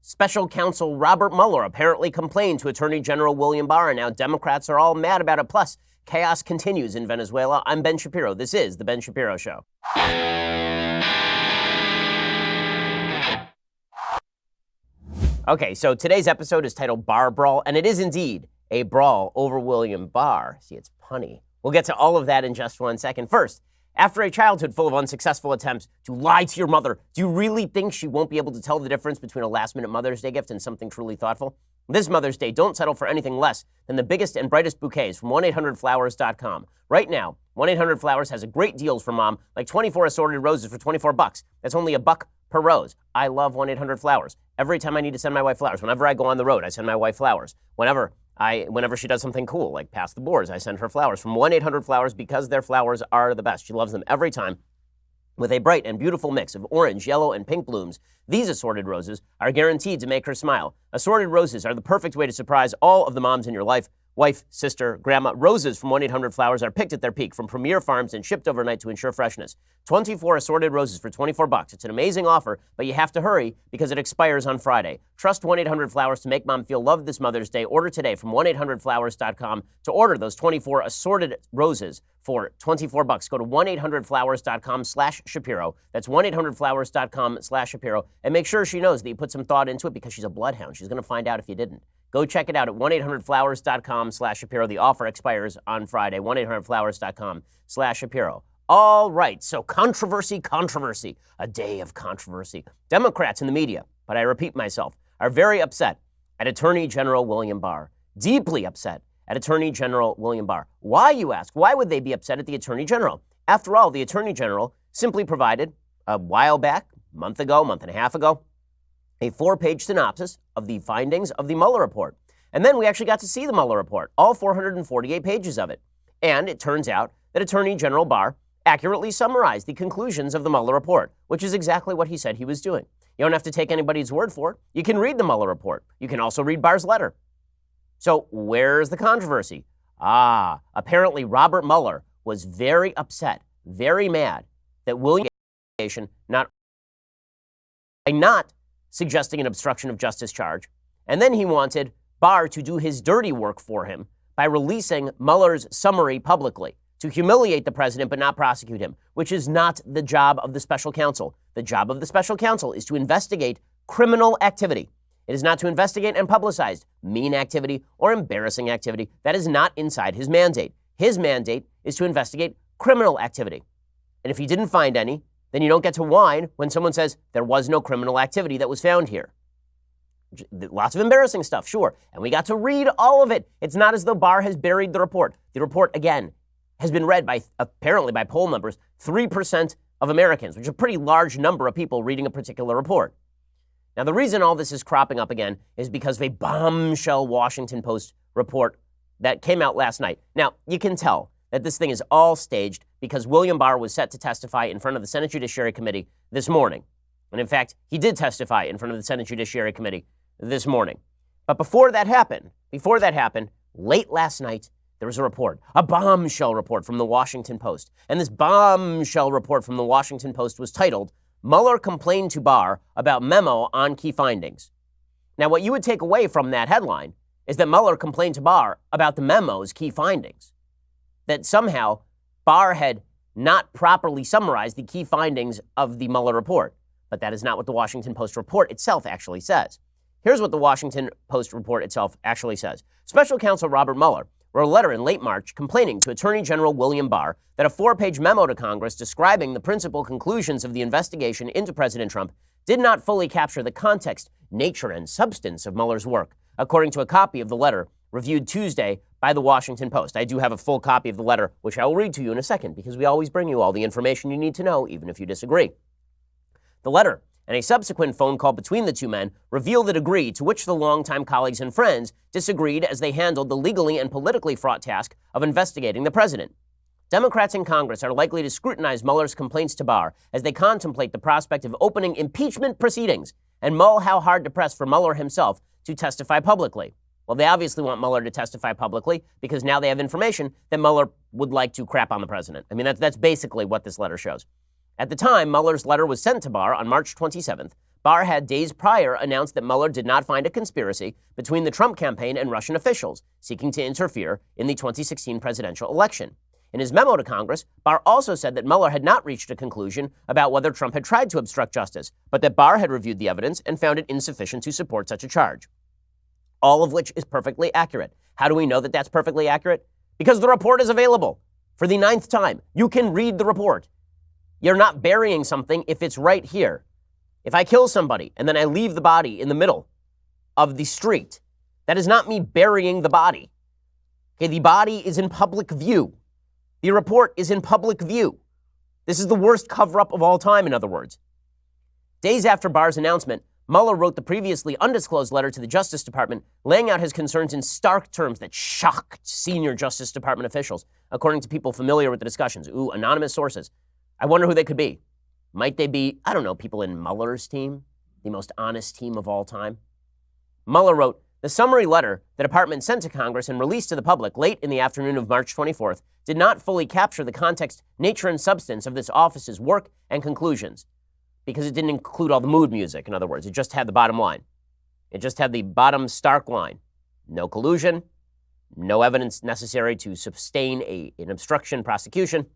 Special Counsel Robert Mueller apparently complained to Attorney General William Barr, and now Democrats are all mad about it. Plus, chaos continues in Venezuela. I'm Ben Shapiro. This is The Ben Shapiro Show. Okay, so today's episode is titled Barr Brawl, and it is indeed a brawl over William Barr. See, it's punny. We'll get to all of that in just 1 second. First, after a childhood full of unsuccessful attempts to lie to your mother, do you really think she won't be able to tell the difference between a last-minute Mother's Day gift and something truly thoughtful? This Mother's Day, don't settle for anything less than the biggest and brightest bouquets from 1-800-Flowers.com. Right now, 1-800-Flowers has a great deals for mom, like 24 assorted roses for $24. That's only $1 per rose. I love 1-800-Flowers. Every time I need to send my wife flowers, whenever I go on the road, I send my wife flowers. Whenever she does something cool, like pass the boards, I send her flowers from 1-800-Flowers because their flowers are the best. She loves them every time. With a bright and beautiful mix of orange, yellow, and pink blooms, these assorted roses are guaranteed to make her smile. Assorted roses are the perfect way to surprise all of the moms in your life. Wife, sister, grandma. Roses from 1-800-Flowers are picked at their peak from premier farms and shipped overnight to ensure freshness. 24 assorted roses for $24. It's an amazing offer, but you have to hurry because it expires on Friday. Trust 1-800-Flowers to make mom feel loved this Mother's Day. Order today from 1-800-Flowers.com to order those 24 assorted roses for $24. Go to 1-800-Flowers.com/Shapiro. That's 1-800-Flowers.com/Shapiro. And make sure she knows that you put some thought into it because she's a bloodhound. She's going to find out if you didn't. Go check it out at 1-800-Flowers.com/Shapiro. The offer expires on Friday. 1-800-Flowers.com/Shapiro. All right, so controversy. A day of controversy. Democrats in the media, but I repeat myself, are very upset at Attorney General William Barr. Deeply upset at Attorney General William Barr. Why, you ask? Why would they be upset at the Attorney General? After all, the Attorney General simply provided a while back, month and a half ago, a 4-page synopsis of the findings of the Mueller report. And then we actually got to see the Mueller report, all 448 pages of it. And it turns out that Attorney General Barr accurately summarized the conclusions of the Mueller report, which is exactly what he said he was doing. You don't have to take anybody's word for it. You can read the Mueller report. You can also read Barr's letter. So where's the controversy? Apparently Robert Mueller was very upset, very mad that William not suggesting an obstruction of justice charge, and then he wanted Barr to do his dirty work for him by releasing Mueller's summary publicly to humiliate the president but not prosecute him, which is not the job of the special counsel. The job of the special counsel is to investigate criminal activity. It is not to investigate and publicize mean activity or embarrassing activity. That is not inside his mandate. His mandate is to investigate criminal activity. And if he didn't find any, then you don't get to whine when someone says there was no criminal activity that was found here. Lots of embarrassing stuff, sure. And we got to read all of it. It's not as though Barr has buried the report. The report, again, has been read by, apparently by poll numbers, 3% of Americans, which is a pretty large number of people reading a particular report. Now, the reason all this is cropping up again is because of a bombshell Washington Post report that came out last night. Now, you can tell that this thing is all staged because William Barr was set to testify in front of the Senate Judiciary Committee this morning. And in fact, he did testify in front of the Senate Judiciary Committee this morning. But before that happened, late last night, there was a report, a bombshell report from the Washington Post. And this bombshell report from the Washington Post was titled, Mueller complained to Barr about memo on key findings. Now, what you would take away from that headline is that Mueller complained to Barr about the memo's key findings. That somehow Barr had not properly summarized the key findings of the Mueller report. But that is not what the Washington Post report itself actually says. Here's what the Washington Post report itself actually says. Special Counsel Robert Mueller wrote a letter in late March complaining to Attorney General William Barr that a 4-page memo to Congress describing the principal conclusions of the investigation into President Trump did not fully capture the context, nature, and substance of Mueller's work, according to a copy of the letter reviewed Tuesday by the Washington Post. I do have a full copy of the letter, which I will read to you in a second, because we always bring you all the information you need to know, even if you disagree. The letter and a subsequent phone call between the two men reveal the degree to which the longtime colleagues and friends disagreed as they handled the legally and politically fraught task of investigating the president. Democrats in Congress are likely to scrutinize Mueller's complaints to Barr as they contemplate the prospect of opening impeachment proceedings and mull how hard to press for Mueller himself to testify publicly. Well, they obviously want Mueller to testify publicly because now they have information that Mueller would like to crap on the president. I mean, that's basically what this letter shows. At the time Mueller's letter was sent to Barr on March 27th, Barr had days prior announced that Mueller did not find a conspiracy between the Trump campaign and Russian officials seeking to interfere in the 2016 presidential election. In his memo to Congress, Barr also said that Mueller had not reached a conclusion about whether Trump had tried to obstruct justice, but that Barr had reviewed the evidence and found it insufficient to support such a charge. All of which is perfectly accurate. How do we know that that's perfectly accurate? Because the report is available for the 9th time. You can read the report. You're not burying something if it's right here. If I kill somebody and then I leave the body in the middle of the street, that is not me burying the body. Okay, the body is in public view. The report is in public view. This is the worst cover-up of all time, in other words. Days after Barr's announcement, Mueller wrote the previously undisclosed letter to the Justice Department, laying out his concerns in stark terms that shocked senior Justice Department officials, according to people familiar with the discussions. Anonymous sources. I wonder who they could be. Might they be, I don't know, people in Mueller's team, the most honest team of all time? Mueller wrote, the summary letter the department sent to Congress and released to the public late in the afternoon of March 24th did not fully capture the context, nature, and substance of this office's work and conclusions, because it didn't include all the mood music, in other words. It just had the bottom line. It just had the bottom stark line. No collusion, no evidence necessary to sustain an obstruction prosecution.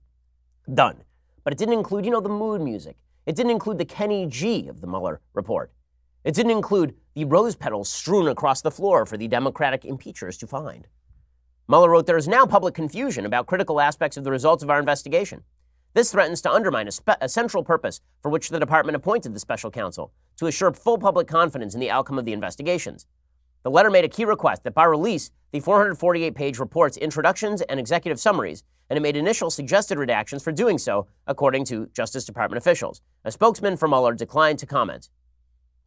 Done. But it didn't include, the mood music. It didn't include the Kenny G of the Mueller report. It didn't include the rose petals strewn across the floor for the Democratic impeachers to find. Mueller wrote, there is now public confusion about critical aspects of the results of our investigation. This threatens to undermine a central purpose for which the department appointed the special counsel, to assure full public confidence in the outcome of the investigations. The letter made a key request that Barr release the 448-page report's introductions and executive summaries, and it made initial suggested redactions for doing so, according to Justice Department officials. A spokesman for Mueller declined to comment.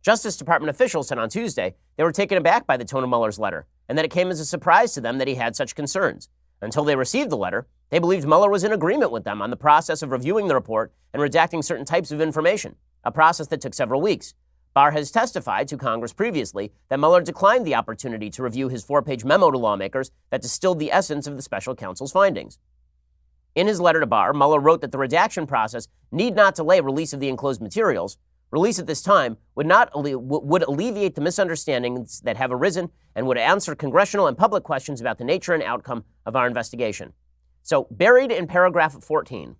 Justice Department officials said on Tuesday they were taken aback by the tone of Mueller's letter, and that it came as a surprise to them that he had such concerns. Until they received the letter, they believed Mueller was in agreement with them on the process of reviewing the report and redacting certain types of information, a process that took several weeks. Barr has testified to Congress previously that Mueller declined the opportunity to review his 4-page memo to lawmakers that distilled the essence of the special counsel's findings. In his letter to Barr, Mueller wrote that the redaction process need not delay release of the enclosed materials. Release at this time would alleviate the misunderstandings that have arisen and would answer congressional and public questions about the nature and outcome of our investigation. So, buried in paragraph 14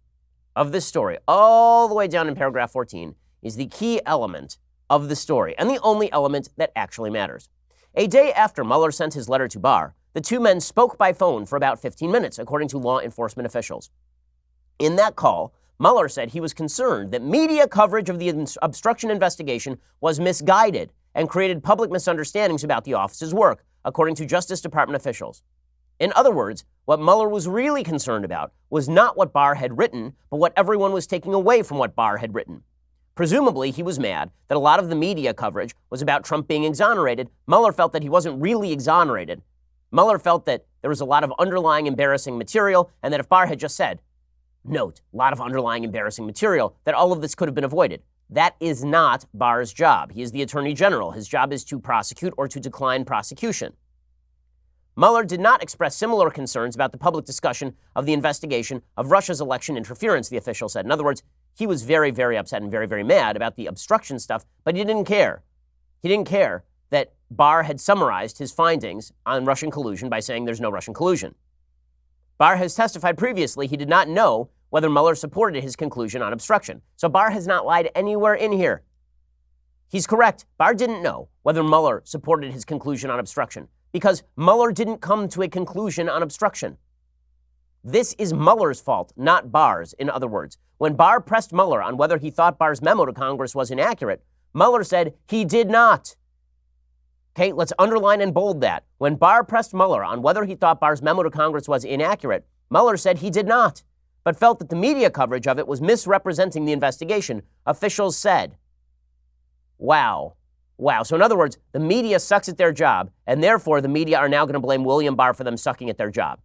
of this story, all the way down in paragraph 14, is the key element of the story, and the only element that actually matters. A day after Mueller sent his letter to Barr, the two men spoke by phone for about 15 minutes, according to law enforcement officials. In that call, Mueller said he was concerned that media coverage of the obstruction investigation was misguided and created public misunderstandings about the office's work, according to Justice Department officials. In other words, what Mueller was really concerned about was not what Barr had written, but what everyone was taking away from what Barr had written. Presumably, he was mad that a lot of the media coverage was about Trump being exonerated. Mueller felt that he wasn't really exonerated. Mueller felt that there was a lot of underlying embarrassing material, and that if Barr had just said, note, a lot of underlying embarrassing material, that all of this could have been avoided. That is not Barr's job. He is the Attorney General. His job is to prosecute or to decline prosecution. Mueller did not express similar concerns about the public discussion of the investigation of Russia's election interference, the official said. In other words, he was very, very upset and very, very mad about the obstruction stuff, but he didn't care. He didn't care that Barr had summarized his findings on Russian collusion by saying there's no Russian collusion. Barr has testified previously he did not know whether Mueller supported his conclusion on obstruction. So Barr has not lied anywhere in here. He's correct. Barr didn't know whether Mueller supported his conclusion on obstruction because Mueller didn't come to a conclusion on obstruction. This is Mueller's fault, not Barr's, in other words. When Barr pressed Mueller on whether he thought Barr's memo to Congress was inaccurate, Mueller said he did not. Okay, let's underline and bold that. When Barr pressed Mueller on whether he thought Barr's memo to Congress was inaccurate, Mueller said he did not, but felt that the media coverage of it was misrepresenting the investigation, officials said. Wow. So in other words, the media sucks at their job, and therefore the media are now going to blame William Barr for them sucking at their job.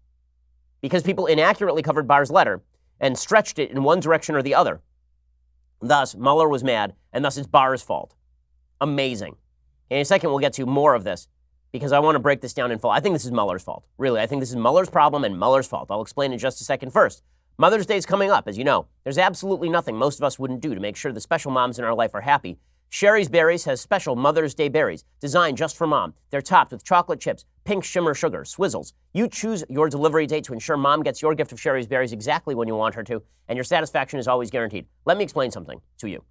Because people inaccurately covered Barr's letter and stretched it in one direction or the other. Thus, Mueller was mad, and thus it's Barr's fault. Amazing. In a second, we'll get to more of this, because I want to break this down in full. I think this is Mueller's fault. Really, I think this is Mueller's problem and Mueller's fault. I'll explain in just a second. First, Mother's Day is coming up, as you know. There's absolutely nothing most of us wouldn't do to make sure the special moms in our life are happy Sherry's Berries has special Mother's Day berries designed just for mom. They're topped with chocolate chips, pink shimmer sugar, swizzles. You choose your delivery date to ensure mom gets your gift of Sherry's Berries exactly when you want her to, and your satisfaction is always guaranteed. Let me explain something to you.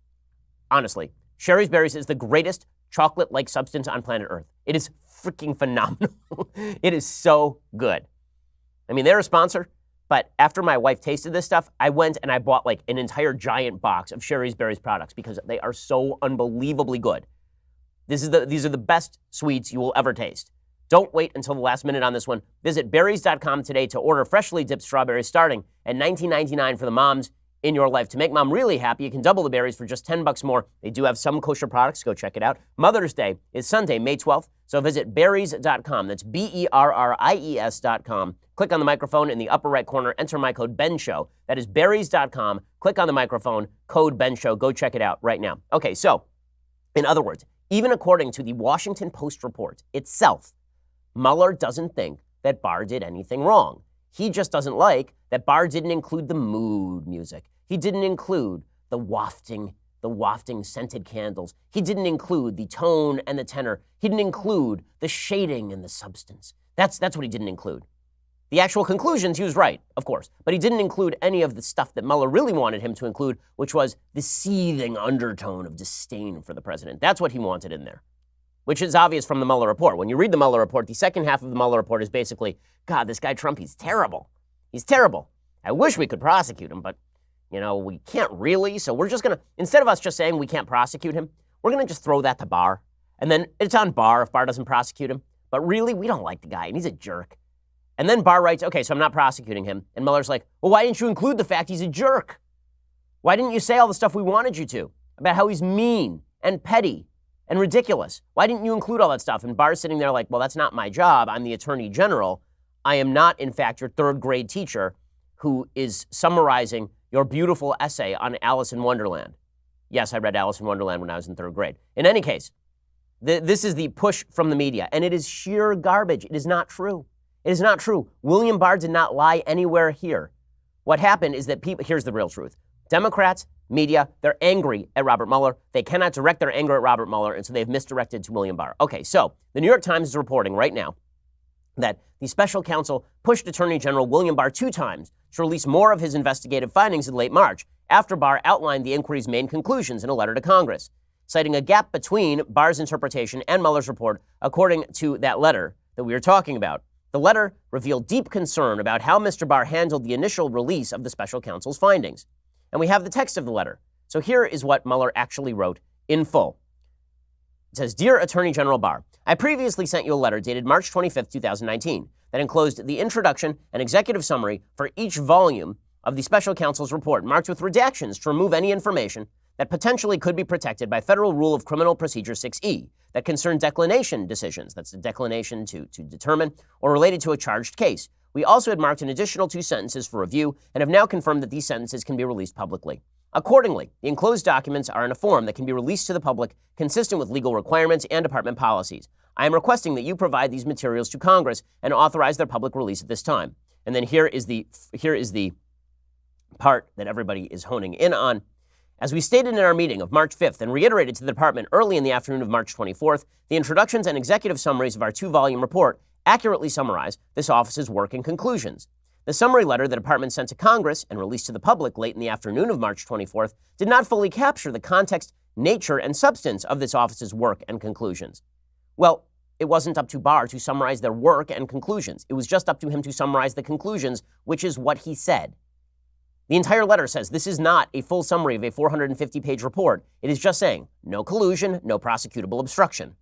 Honestly, Sherry's Berries is the greatest chocolate-like substance on planet Earth. It is freaking phenomenal. It is so good. I mean, they're a sponsor, but after my wife tasted this stuff, I went and I bought like an entire giant box of Sherry's Berries products because they are so unbelievably good. These are the best sweets you will ever taste. Don't wait until the last minute on this one. Visit berries.com today to order freshly dipped strawberries starting at $19.99 for the moms in your life. To make mom really happy, you can double the berries for just $10 more. They do have some kosher products. Go check it out. Mother's Day is Sunday, May 12th. So visit berries.com. That's berries.com. Click on the microphone in the upper right corner. Enter my code BENSHOW. That is berries.com. Click on the microphone, code BENSHOW. Go check it out right now. Okay, so in other words, even according to the Washington Post report itself, Mueller doesn't think that Barr did anything wrong. He just doesn't like that Barr didn't include the mood music. He didn't include the wafting scented candles. He didn't include the tone and the tenor. He didn't include the shading and the substance. That's what he didn't include. The actual conclusions, he was right, of course, but he didn't include any of the stuff that Mueller really wanted him to include, which was the seething undertone of disdain for the president. That's what he wanted in there, which is obvious from the Mueller report. When you read the Mueller report, the second half of the Mueller report is basically, God, this guy Trump, he's terrible. He's terrible. I wish we could prosecute him, but, we can't really. So we're just going to, instead of us just saying we can't prosecute him, we're going to just throw that to Barr. And then it's on Barr if Barr doesn't prosecute him. But really, we don't like the guy, and he's a jerk. And then Barr writes, okay, so I'm not prosecuting him. And Mueller's like, well, why didn't you include the fact he's a jerk? Why didn't you say all the stuff we wanted you to about how he's mean and petty and ridiculous? Why didn't you include all that stuff? And Barr's sitting there like, well, that's not my job. I'm the Attorney General. I am not, in fact, your third grade teacher who is summarizing your beautiful essay on Alice in Wonderland. Yes, I read Alice in Wonderland when I was in third grade. In any case, this is the push from the media, and it is sheer garbage. It is not true. It is not true. William Barr did not lie anywhere here. What happened is that here's the real truth. Democrats, media, they're angry at Robert Mueller. They cannot direct their anger at Robert Mueller, and so they've misdirected to William Barr. Okay, so the New York Times is reporting right now that the special counsel pushed Attorney General William Barr 2 times to release more of his investigative findings in late March, after Barr outlined the inquiry's main conclusions in a letter to Congress, citing a gap between Barr's interpretation and Mueller's report, according to that letter that we are talking about. The letter revealed deep concern about how Mr. Barr handled the initial release of the special counsel's findings. And we have the text of the letter. So here is what Mueller actually wrote in full. It says, Dear Attorney General Barr, I previously sent you a letter dated March 25, 2019, that enclosed the introduction and executive summary for each volume of the special counsel's report, marked with redactions to remove any information that potentially could be protected by Federal Rule of Criminal Procedure 6E that concern declination decisions, that's the declination to determine, or related to a charged case. We also had marked an additional 2 sentences for review and have now confirmed that these sentences can be released publicly. Accordingly, the enclosed documents are in a form that can be released to the public consistent with legal requirements and department policies. I am requesting that you provide these materials to Congress and authorize their public release at this time. And then here is the part that everybody is honing in on. As we stated in our meeting of March 5th and reiterated to the department early in the afternoon of March 24th, the introductions and executive summaries of our 2-volume report accurately summarize this office's work and conclusions. The summary letter the department sent to Congress and released to the public late in the afternoon of March 24th did not fully capture the context, nature, and substance of this office's work and conclusions. Well, it wasn't up to Barr to summarize their work and conclusions. It was just up to him to summarize the conclusions, which is what he said. The entire letter says this is not a full summary of a 450-page report. It is just saying, no collusion, no prosecutable obstruction.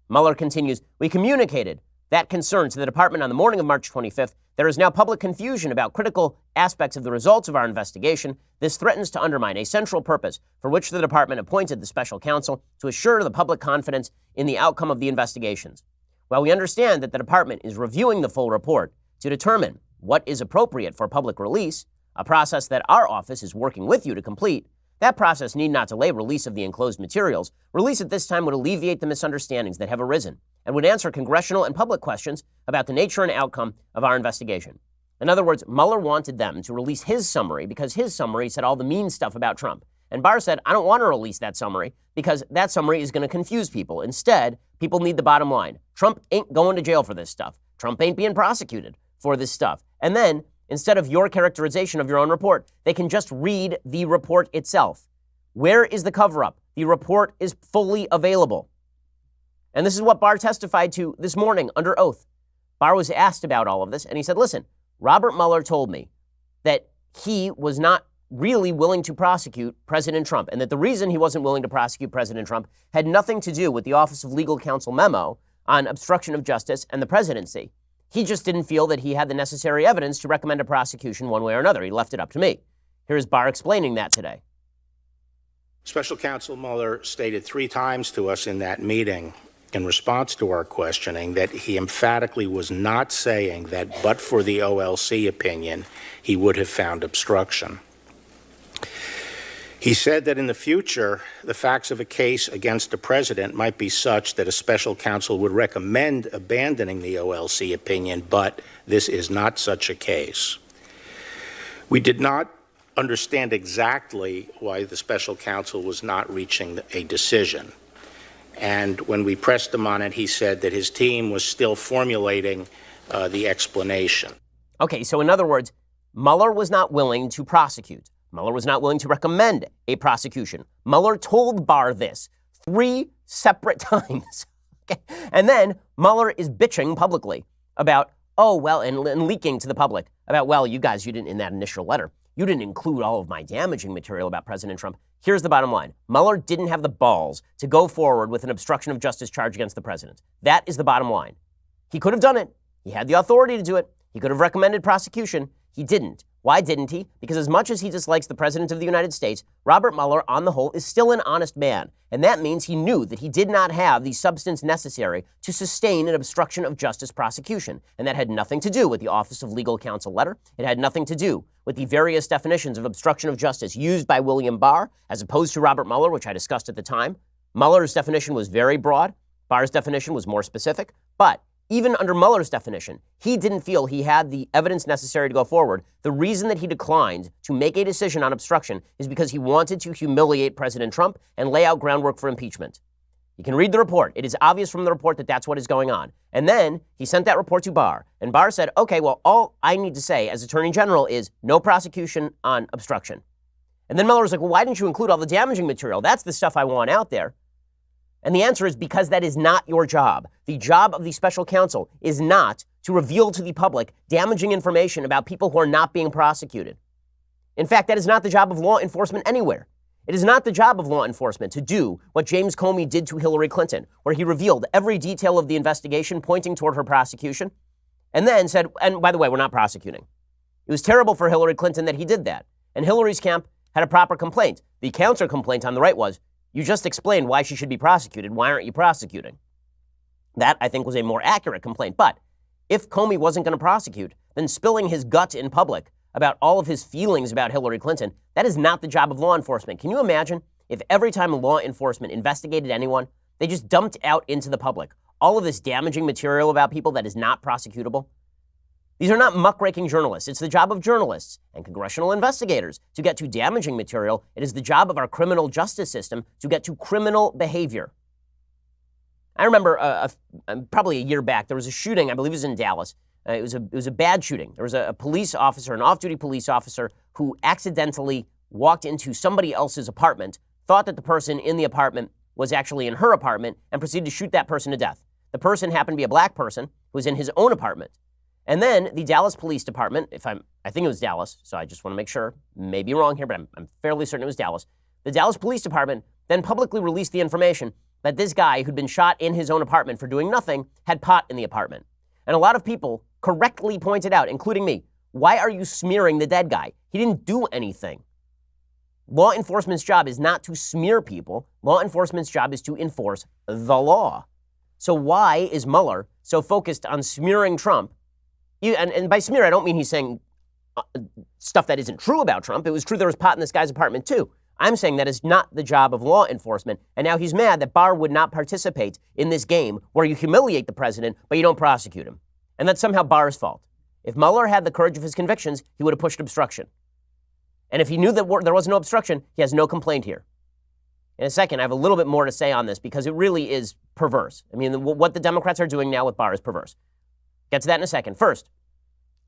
Mueller continues, we communicated that concern to the department on the morning of March 25th. There is now public confusion about critical aspects of the results of our investigation. This threatens to undermine a central purpose for which the department appointed the special counsel to assure the public confidence in the outcome of the investigations. While we understand that the department is reviewing the full report to determine what is appropriate for public release, a process that our office is working with you to complete, that process need not delay release of the enclosed materials. Release at this time would alleviate the misunderstandings that have arisen and would answer congressional and public questions about the nature and outcome of our investigation. In other words, Mueller wanted them to release his summary because his summary said all the mean stuff about Trump. And Barr said, I don't want to release that summary because that summary is going to confuse people. Instead, people need the bottom line. Trump ain't going to jail for this stuff. Trump ain't being prosecuted for this stuff. And then, instead of your characterization of your own report, they can just read the report itself. Where is the cover-up? The report is fully available. And this is what Barr testified to this morning under oath. Barr was asked about all of this, and he said, listen, Robert Mueller told me that he was not really willing to prosecute President Trump, and that the reason he wasn't willing to prosecute President Trump had nothing to do with the Office of Legal Counsel memo on obstruction of justice and the presidency. He just didn't feel that he had the necessary evidence to recommend a prosecution one way or another. He left it up to me. Here's Barr explaining that today. Special Counsel Mueller stated 3 times to us in that meeting in response to our questioning that he emphatically was not saying that but for the OLC opinion, he would have found obstruction. He said that in the future, the facts of a case against the president might be such that a special counsel would recommend abandoning the OLC opinion, but this is not such a case. We did not understand exactly why the special counsel was not reaching a decision. And when we pressed him on it, he said that his team was still formulating the explanation. Okay, so in other words, Mueller was not willing to prosecute. Mueller was not willing to recommend a prosecution. Mueller told Barr this 3 separate times. Okay? And then Mueller is bitching publicly about, and leaking to the public about, you guys, you didn't, in that initial letter, you didn't include all of my damaging material about President Trump. Here's the bottom line. Mueller didn't have the balls to go forward with an obstruction of justice charge against the president. That is the bottom line. He could have done it. He had the authority to do it. He could have recommended prosecution. He didn't. Why didn't he? Because as much as he dislikes the President of the United States, Robert Mueller, on the whole, is still an honest man. And that means he knew that he did not have the substance necessary to sustain an obstruction of justice prosecution. And that had nothing to do with the Office of Legal Counsel letter. It had nothing to do with the various definitions of obstruction of justice used by William Barr, as opposed to Robert Mueller, which I discussed at the time. Mueller's definition was very broad. Barr's definition was more specific. But even under Mueller's definition, he didn't feel he had the evidence necessary to go forward. The reason that he declined to make a decision on obstruction is because he wanted to humiliate President Trump and lay out groundwork for impeachment. You can read the report. It is obvious from the report that that's what is going on. And then he sent that report to Barr. And Barr said, okay, all I need to say as Attorney General is no prosecution on obstruction. And then Mueller was like, why didn't you include all the damaging material? That's the stuff I want out there. And the answer is because that is not your job. The job of the special counsel is not to reveal to the public damaging information about people who are not being prosecuted. In fact, that is not the job of law enforcement anywhere. It is not the job of law enforcement to do what James Comey did to Hillary Clinton, where he revealed every detail of the investigation pointing toward her prosecution, and then said, and by the way, we're not prosecuting. It was terrible for Hillary Clinton that he did that. And Hillary's camp had a proper complaint. The counter complaint on the right was, you just explained why she should be prosecuted. Why aren't you prosecuting? That, I think, was a more accurate complaint. But if Comey wasn't going to prosecute, then spilling his gut in public about all of his feelings about Hillary Clinton, that is not the job of law enforcement. Can you imagine if every time law enforcement investigated anyone, they just dumped out into the public all of this damaging material about people that is not prosecutable? These are not muckraking journalists. It's the job of journalists and congressional investigators to get to damaging material. It is the job of our criminal justice system to get to criminal behavior. I remember probably a year back, there was a shooting, I believe it was in Dallas. It was a bad shooting. There was a police officer, an off-duty police officer, who accidentally walked into somebody else's apartment, thought that the person in the apartment was actually in her apartment, and proceeded to shoot that person to death. The person happened to be a black person who was in his own apartment. And then the Dallas Police Department, I think it was Dallas, so I just want to make sure, may be wrong here, but I'm fairly certain it was Dallas. The Dallas Police Department then publicly released the information that this guy who'd been shot in his own apartment for doing nothing had pot in the apartment. And a lot of people correctly pointed out, including me, why are you smearing the dead guy? He didn't do anything. Law enforcement's job is not to smear people. Law enforcement's job is to enforce the law. So why is Mueller so focused on smearing Trump? And by smear, I don't mean he's saying stuff that isn't true about Trump. It was true there was pot in this guy's apartment, too. I'm saying that is not the job of law enforcement. And now he's mad that Barr would not participate in this game where you humiliate the president, but you don't prosecute him. And that's somehow Barr's fault. If Mueller had the courage of his convictions, he would have pushed obstruction. And if he knew that there was no obstruction, he has no complaint here. In a second, I have a little bit more to say on this because it really is perverse. I mean, what the Democrats are doing now with Barr is perverse. Get to that in a second. First,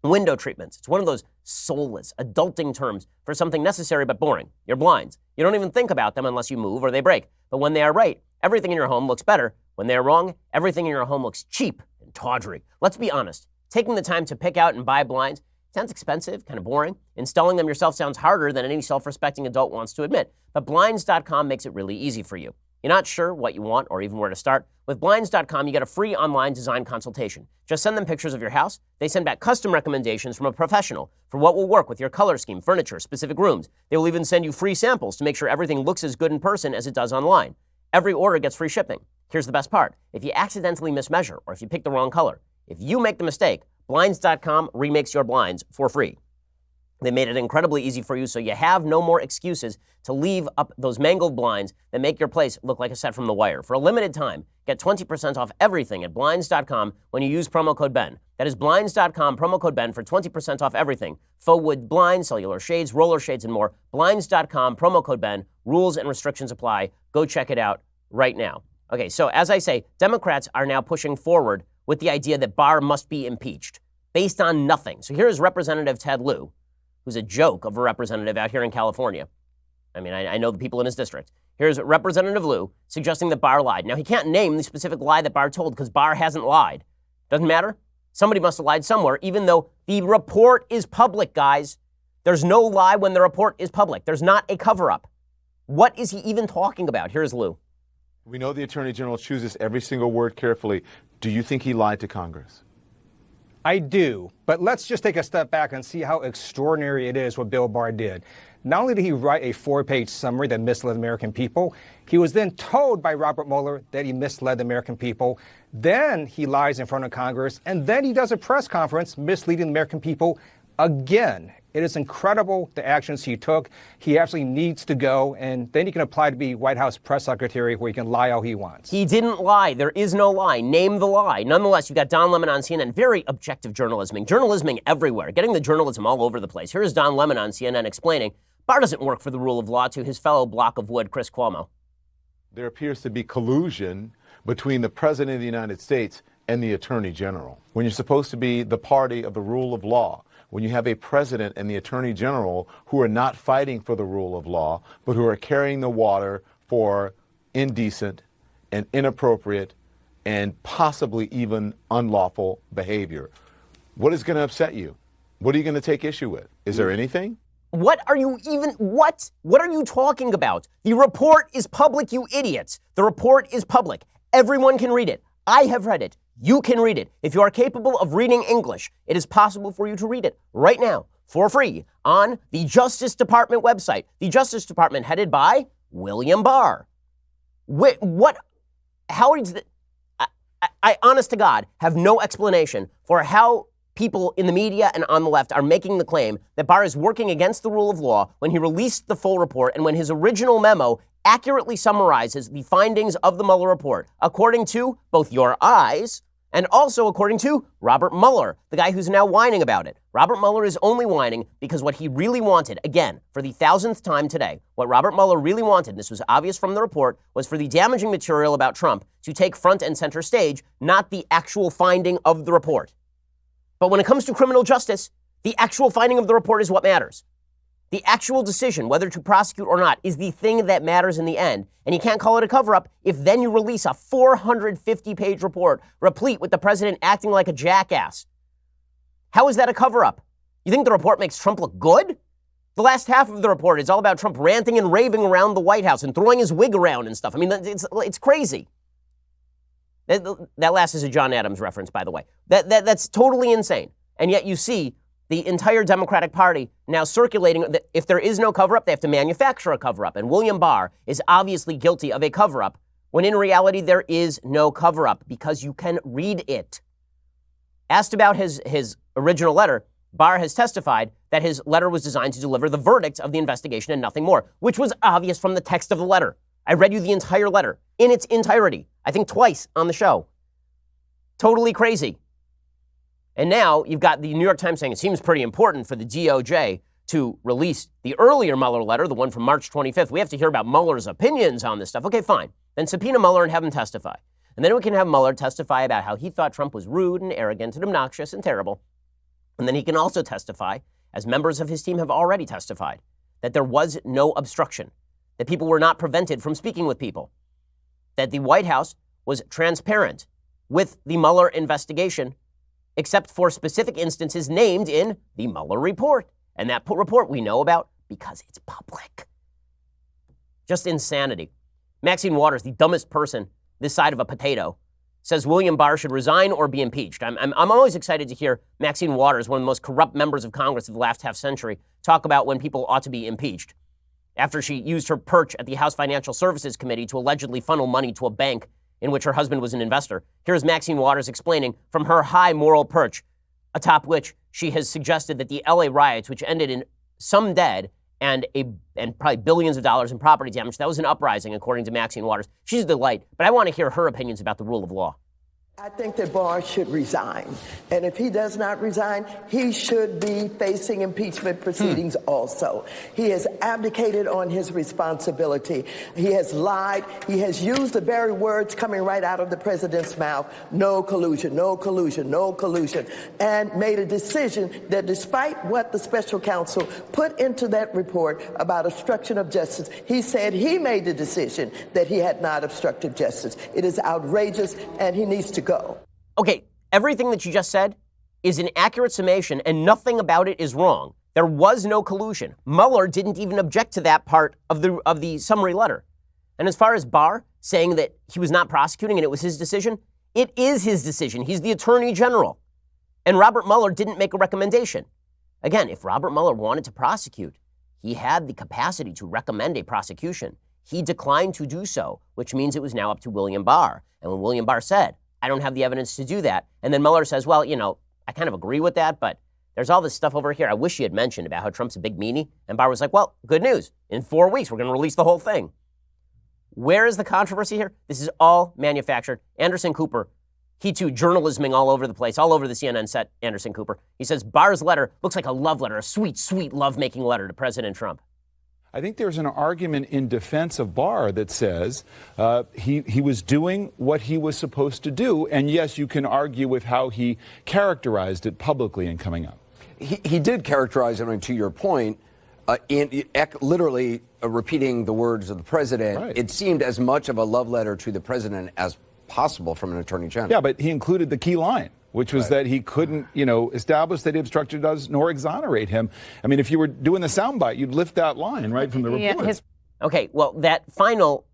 window treatments. It's one of those soulless, adulting terms for something necessary but boring. Your blinds. You don't even think about them unless you move or they break. But when they are right, everything in your home looks better. When they are wrong, everything in your home looks cheap and tawdry. Let's be honest. Taking the time to pick out and buy blinds sounds expensive, kind of boring. Installing them yourself sounds harder than any self-respecting adult wants to admit. But Blinds.com makes it really easy for you. You're not sure what you want or even where to start? With Blinds.com, you get a free online design consultation. Just send them pictures of your house. They send back custom recommendations from a professional for what will work with your color scheme, furniture, specific rooms. They will even send you free samples to make sure everything looks as good in person as it does online. Every order gets free shipping. Here's the best part. If you accidentally mismeasure or if you pick the wrong color, if you make the mistake, Blinds.com remakes your blinds for free. They made it incredibly easy for you, so you have no more excuses to leave up those mangled blinds that make your place look like a set from The Wire. For a limited time, get 20% off everything at Blinds.com when you use promo code BEN. That is Blinds.com, promo code BEN for 20% off everything. Faux wood blinds, cellular shades, roller shades, and more. Blinds.com, promo code BEN. Rules and restrictions apply. Go check it out right now. Okay, so as I say, Democrats are now pushing forward with the idea that Barr must be impeached based on nothing. So here is Representative Ted Lieu, who's a joke of a representative out here in California. I mean, I know the people in his district. Here's Representative Lieu suggesting that Barr lied. Now, he can't name the specific lie that Barr told because Barr hasn't lied. Doesn't matter. Somebody must have lied somewhere, even though the report is public, guys. There's no lie when the report is public. There's not a cover-up. What is he even talking about? Here's Lieu. We know the Attorney General chooses every single word carefully. Do you think he lied to Congress? I do, but let's just take a step back and see how extraordinary it is what Bill Barr did. Not only did he write a 4-page summary that misled American people, he was then told by Robert Mueller that he misled the American people. Then he lies in front of Congress, and then he does a press conference misleading the American people again. It is incredible the actions he took. He absolutely needs to go, and then he can apply to be White House press secretary where he can lie all he wants. He didn't lie. There is no lie. Name the lie. Nonetheless, you've got Don Lemon on CNN. Very objective journalisming everywhere, getting the journalism all over the place. Here is Don Lemon on CNN explaining Barr doesn't work for the rule of law to his fellow block of wood, Chris Cuomo. There appears to be collusion between the President of the United States and the Attorney General. When you're supposed to be the party of the rule of law, when you have a president and the attorney general who are not fighting for the rule of law, but who are carrying the water for indecent and inappropriate and possibly even unlawful behavior, what is going to upset you? What are you going to take issue with? Is there anything? What are you talking about? The report is public, you idiots. The report is public. Everyone can read it. I have read it. You can read it. If you are capable of reading English, it is possible for you to read it right now for free on the Justice Department website. The Justice Department headed by William Barr. I honest to God, have no explanation for how people in the media and on the left are making the claim that Barr is working against the rule of law when he released the full report and when his original memo accurately summarizes the findings of the Mueller report, according to both your eyes and also according to Robert Mueller, the guy who's now whining about it. Robert Mueller is only whining because what he really wanted, again, for the 1,000th time today, what Robert Mueller really wanted, and this was obvious from the report, was for the damaging material about Trump to take front and center stage, not the actual finding of the report. But when it comes to criminal justice, the actual finding of the report is what matters. The actual decision, whether to prosecute or not, is the thing that matters in the end. And you can't call it a cover-up if then you release a 450-page report replete with the president acting like a jackass. How is that a cover-up? You think the report makes Trump look good? The last half of the report is all about Trump ranting and raving around the White House and throwing his wig around and stuff. I mean, it's crazy. That last is a John Adams reference, by the way. That's totally insane. And yet you see the entire Democratic Party now circulating that if there is no cover-up, they have to manufacture a cover-up. And William Barr is obviously guilty of a cover-up when in reality there is no cover-up because you can read it. Asked about his original letter, Barr has testified that his letter was designed to deliver the verdict of the investigation and nothing more, which was obvious from the text of the letter. I read you the entire letter in its entirety, I think twice on the show. Totally crazy. And now you've got the New York Times saying it seems pretty important for the DOJ to release the earlier Mueller letter, the one from March 25th. We have to hear about Mueller's opinions on this stuff. Okay, fine. Then subpoena Mueller and have him testify. And then we can have Mueller testify about how he thought Trump was rude and arrogant and obnoxious and terrible. And then he can also testify, as members of his team have already testified, that there was no obstruction, that people were not prevented from speaking with people, that the White House was transparent with the Mueller investigation, except for specific instances named in the Mueller report. And that report we know about because it's public. Just insanity. Maxine Waters, the dumbest person this side of a potato, says William Barr should resign or be impeached. I'm always excited to hear Maxine Waters, one of the most corrupt members of Congress of the last half century, talk about when people ought to be impeached. After she used her perch at the House Financial Services Committee to allegedly funnel money to a bank in which her husband was an investor, here's Maxine Waters explaining from her high moral perch, atop which she has suggested that the LA riots, which ended in some dead and probably billions of dollars in property damage, that was an uprising, according to Maxine Waters. She's a delight, but I want to hear her opinions about the rule of law. I think that Barr should resign. And if he does not resign, he should be facing impeachment proceedings also. He has abdicated on his responsibility. He has lied. He has used the very words coming right out of the president's mouth, no collusion, no collusion, no collusion, and made a decision that despite what the special counsel put into that report about obstruction of justice, he said he made the decision that he had not obstructed justice. It is outrageous, and he needs to go. Okay, everything that you just said is an accurate summation, and nothing about it is wrong. There was no collusion. Mueller didn't even object to that part of the summary letter. And as far as Barr saying that he was not prosecuting and it was his decision, it is his decision. He's the Attorney General. And Robert Mueller didn't make a recommendation. Again, if Robert Mueller wanted to prosecute, he had the capacity to recommend a prosecution. He declined to do so, which means it was now up to William Barr. And when William Barr said, I don't have the evidence to do that. And then Mueller says, well, I kind of agree with that, but there's all this stuff over here I wish you had mentioned about how Trump's a big meanie. And Barr was like, well, good news. In 4 weeks, we're going to release the whole thing. Where is the controversy here? This is all manufactured. Anderson Cooper, he too, journalisming all over the place, all over the CNN set, Anderson Cooper. He says Barr's letter looks like a love letter, a sweet, sweet love-making letter to President Trump. I think there's an argument in defense of Barr that says he was doing what he was supposed to do. And yes, you can argue with how he characterized it publicly in coming up. He did characterize it, and to your point, literally repeating the words of the president. Right. It seemed as much of a love letter to the president as possible from an attorney general. Yeah, but he included the key line, which was that he couldn't, establish that he obstructed us nor exonerate him. I mean, if you were doing the soundbite, you'd lift that line right from the report. Okay, well, that final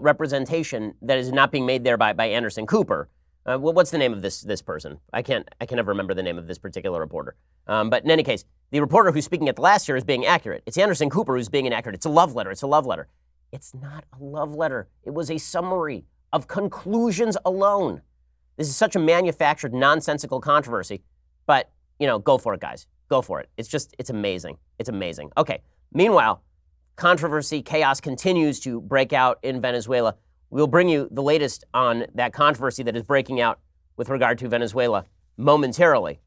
representation that is not being made there by Anderson Cooper. What's the name of this person? I can never remember the name of this particular reporter. But in any case, the reporter who's speaking at the last year is being accurate. It's Anderson Cooper who's being inaccurate. It's a love letter. It's a love letter. It's not a love letter. It was a summary of conclusions alone. This is such a manufactured, nonsensical controversy. But, go for it, guys. Go for it. It's amazing. It's amazing. Okay. Meanwhile, controversy, chaos continues to break out in Venezuela. We'll bring you the latest on that controversy that is breaking out with regard to Venezuela momentarily.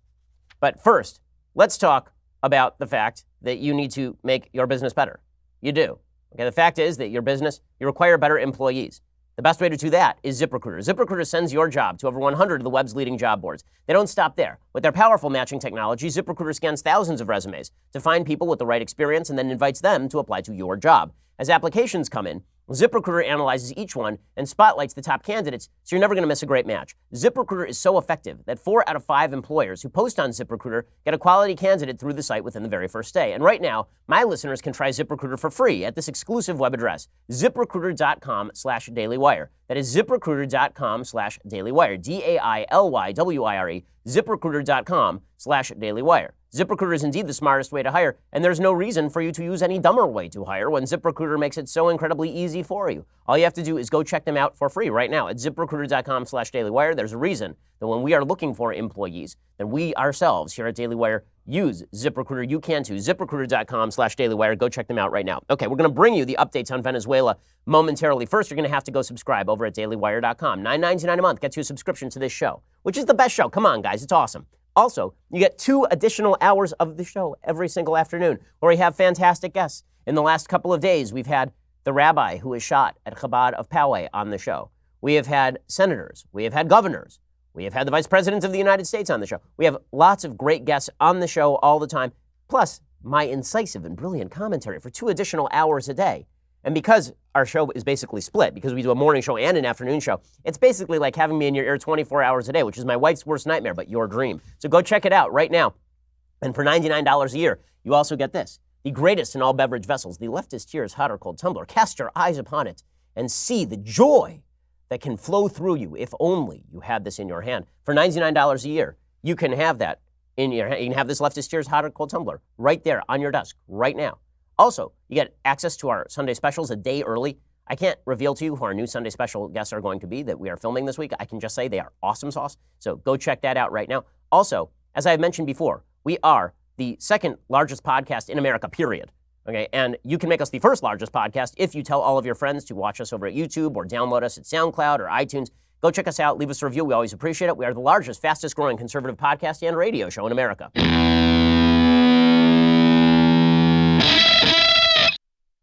But first, let's talk about the fact that you need to make your business better. You do. Okay, the fact is that your business, you require better employees. The best way to do that is ZipRecruiter. ZipRecruiter sends your job to over 100 of the web's leading job boards. They don't stop there. With their powerful matching technology, ZipRecruiter scans thousands of resumes to find people with the right experience and then invites them to apply to your job. As applications come in, ZipRecruiter analyzes each one and spotlights the top candidates, so you're never going to miss a great match. ZipRecruiter is so effective that 4 out of 5 employers who post on ZipRecruiter get a quality candidate through the site within the very first day. And right now, my listeners can try ZipRecruiter for free at this exclusive web address, ZipRecruiter.com/dailywire. That is ZipRecruiter.com/dailywire, DAILYWIRE, ZipRecruiter.com/dailywire. ZipRecruiter is indeed the smartest way to hire, and there's no reason for you to use any dumber way to hire when ZipRecruiter makes it so incredibly easy for you. All you have to do is go check them out for free right now at ZipRecruiter.com/dailywire. There's a reason that when we are looking for employees, then we ourselves here at Daily Wire use ZipRecruiter. You can too. ZipRecruiter.com/dailywire. Go check them out right now. Okay, we're going to bring you the updates on Venezuela momentarily. First, you're going to have to go subscribe over at dailywire.com. $9.99 a month gets you a subscription to this show, which is the best show. Come on, guys. It's awesome. Also, you get 2 additional hours of the show every single afternoon, where we have fantastic guests. In the last couple of days, we've had the rabbi who was shot at Chabad of Poway on the show. We have had senators. We have had governors. We have had the vice president of the United States on the show. We have lots of great guests on the show all the time, plus my incisive and brilliant commentary for 2 additional hours a day. And because our show is basically split, because we do a morning show and an afternoon show, it's basically like having me in your ear 24 hours a day, which is my wife's worst nightmare, but your dream. So go check it out right now. And for $99 a year, you also get this: the greatest in all beverage vessels, the Leftist Tears Hot or Cold Tumbler. Cast your eyes upon it and see the joy that can flow through you if only you had this in your hand. For $99 a year, you can have that in your hand. You can have this Leftist Tears Hot or Cold Tumbler right there on your desk right now. Also, you get access to our Sunday specials a day early. I can't reveal to you who our new Sunday special guests are going to be that we are filming this week. I can just say they are awesome sauce. So go check that out right now. Also, as I have mentioned before, we are the second largest podcast in America, period. Okay, and you can make us the first largest podcast if you tell all of your friends to watch us over at YouTube or download us at SoundCloud or iTunes. Go check us out. Leave us a review. We always appreciate it. We are the largest, fastest growing conservative podcast and radio show in America.